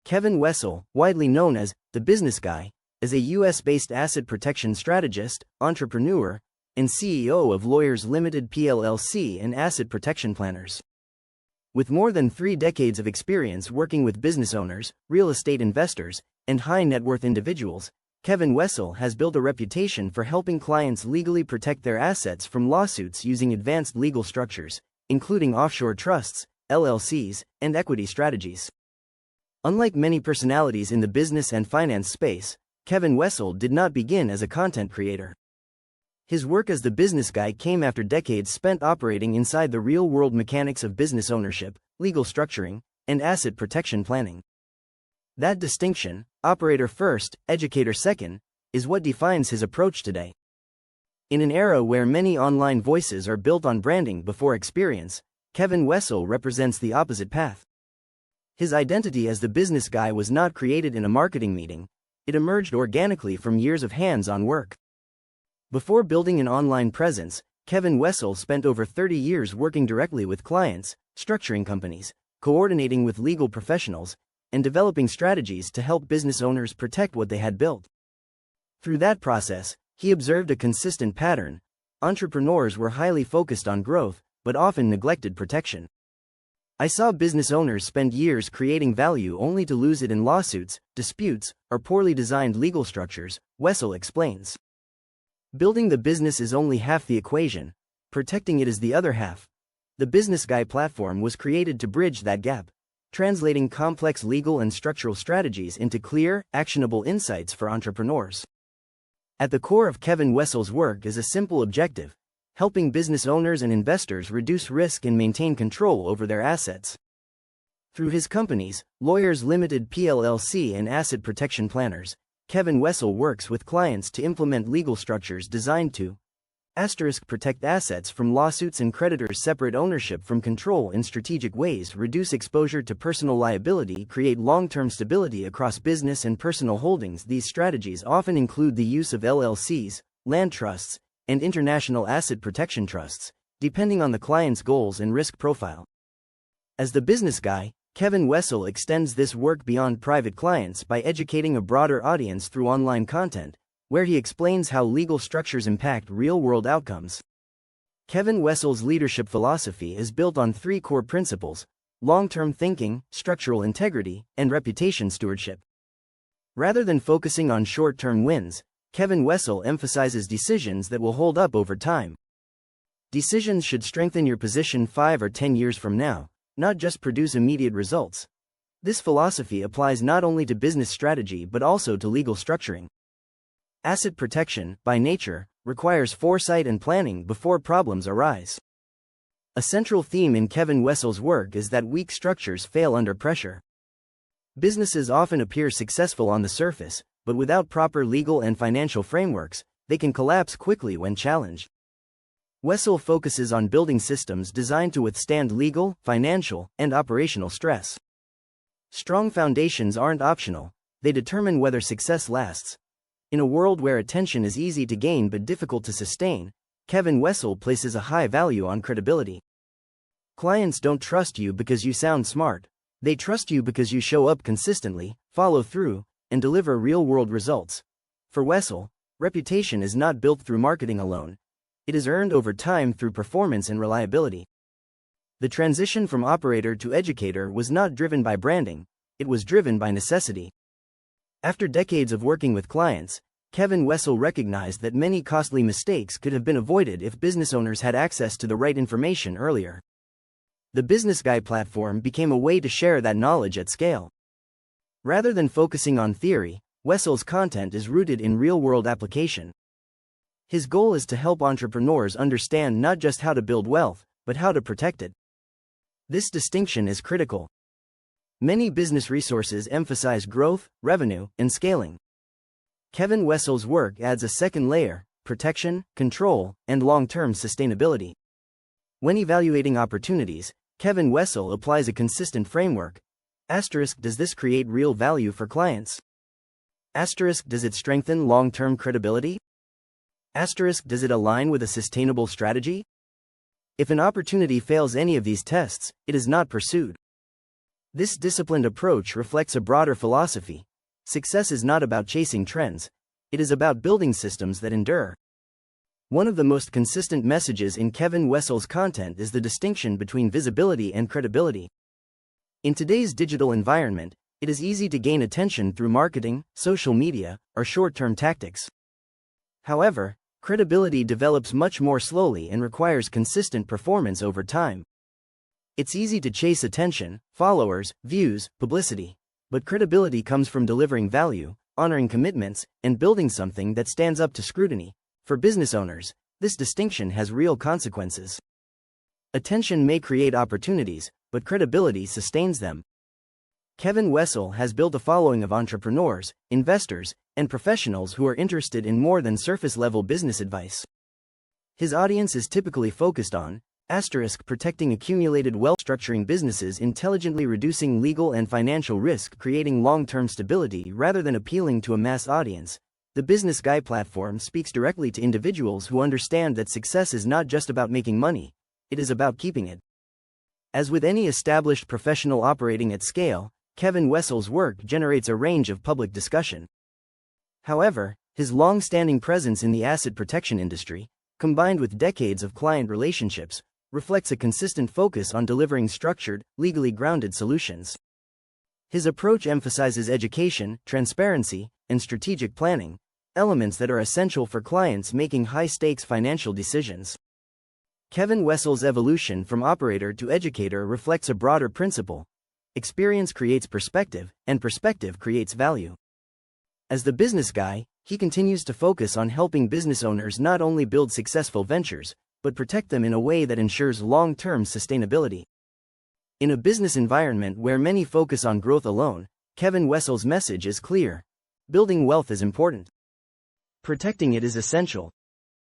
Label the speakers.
Speaker 1: Kevin Wessell, widely known as the Business Guy, is a U.S.-based asset protection strategist, entrepreneur, and CEO of Lawyers Limited PLLC and Asset Protection Planners. With more than 3 decades of experience working with business owners, real estate investors, and high-net-worth individuals, Kevin Wessell has built a reputation for helping clients legally protect their assets from lawsuits using advanced legal structures, including offshore trusts, LLCs, and equity strategies. Unlike many personalities in the business and finance space, Kevin Wessell did not begin as a content creator. His work as the business guy came after decades spent operating inside the real-world mechanics of business ownership, legal structuring, and asset protection planning. That distinction, operator first, educator second, is what defines his approach today. In an era where many online voices are built on branding before experience, Kevin Wessell represents the opposite path. His identity as the business guy was not created in a marketing meeting, it emerged organically from years of hands-on work. Before building an online presence, Kevin Wessell spent over 30 years working directly with clients, structuring companies, coordinating with legal professionals, and developing strategies to help business owners protect what they had built. Through that process, he observed a consistent pattern: entrepreneurs were highly focused on growth, but often neglected protection. "I saw business owners spend years creating value only to lose it in lawsuits, disputes, or poorly designed legal structures," Wessell explains. Building the business is only half the equation, protecting it is the other half. The Business Guy platform was created to bridge that gap, translating complex legal and structural strategies into clear, actionable insights for entrepreneurs. At the core of Kevin Wessell's work is a simple objective: helping business owners and investors reduce risk and maintain control over their assets. Through his companies, Lawyers Limited PLLC and Asset Protection Planners, Kevin Wessell works with clients to implement legal structures designed to protect assets from lawsuits and creditors, separate ownership from control in strategic ways, reduce exposure to personal liability, create long-term stability across business and personal holdings. These strategies often include the use of LLCs, land trusts, and international asset protection trusts, depending on the client's goals and risk profile. As the business guy, Kevin Wessell extends this work beyond private clients by educating a broader audience through online content, where he explains how legal structures impact real-world outcomes. Kevin Wessell's leadership philosophy is built on 3 core principles: long-term thinking, structural integrity, and reputation stewardship. Rather than focusing on short-term wins, Kevin Wessell emphasizes decisions that will hold up over time. Decisions should strengthen your position 5 or 10 years from now, not just produce immediate results. This philosophy applies not only to business strategy but also to legal structuring. Asset protection, by nature, requires foresight and planning before problems arise. A central theme in Kevin Wessell's work is that weak structures fail under pressure. Businesses often appear successful on the surface, but without proper legal and financial frameworks, they can collapse quickly when challenged. Wessell focuses on building systems designed to withstand legal, financial, and operational stress. Strong foundations aren't optional, they determine whether success lasts. In a world where attention is easy to gain but difficult to sustain, Kevin Wessell places a high value on credibility. Clients don't trust you because you sound smart, they trust you because you show up consistently, follow through, and deliver real-world results. For Wessell, reputation is not built through marketing alone. It is earned over time through performance and reliability. The transition from operator to educator was not driven by branding, it was driven by necessity. After decades of working with clients, Kevin Wessell recognized that many costly mistakes could have been avoided if business owners had access to the right information earlier. The Business Guy platform became a way to share that knowledge at scale. Rather than focusing on theory, Wessell's content is rooted in real-world application. His goal is to help entrepreneurs understand not just how to build wealth, but how to protect it. This distinction is critical. Many business resources emphasize growth, revenue, and scaling. Kevin Wessell's work adds a second layer: protection, control, and long-term sustainability. When evaluating opportunities, Kevin Wessell applies a consistent framework. Does this create real value for clients? Does it strengthen long-term credibility? Does it align with a sustainable strategy? If an opportunity fails any of these tests, it is not pursued. This disciplined approach reflects a broader philosophy. Success is not about chasing trends, it is about building systems that endure. One of the most consistent messages in Kevin Wessell's content is the distinction between visibility and credibility. In today's digital environment, it is easy to gain attention through marketing, social media, or short-term tactics. However, credibility develops much more slowly and requires consistent performance over time. It's easy to chase attention, followers, views, publicity. But credibility comes from delivering value, honoring commitments, and building something that stands up to scrutiny. For business owners, this distinction has real consequences. Attention may create opportunities, but credibility sustains them. Kevin Wessell has built a following of entrepreneurs, investors, and professionals who are interested in more than surface-level business advice. His audience is typically focused on protecting accumulated wealth, structuring businesses intelligently, reducing legal and financial risk, creating long-term stability rather than appealing to a mass audience. The Business Guy platform speaks directly to individuals who understand that success is not just about making money, it is about keeping it. As with any established professional operating at scale, Kevin Wessell's work generates a range of public discussion. However, his long-standing presence in the asset protection industry, combined with decades of client relationships, reflects a consistent focus on delivering structured, legally grounded solutions. His approach emphasizes education, transparency, and strategic planning, elements that are essential for clients making high-stakes financial decisions. Kevin Wessell's evolution from operator to educator reflects a broader principle: experience creates perspective, and perspective creates value. As the business guy, he continues to focus on helping business owners not only build successful ventures, but protect them in a way that ensures long-term sustainability. In a business environment where many focus on growth alone, Kevin Wessell's message is clear: building wealth is important. Protecting it is essential.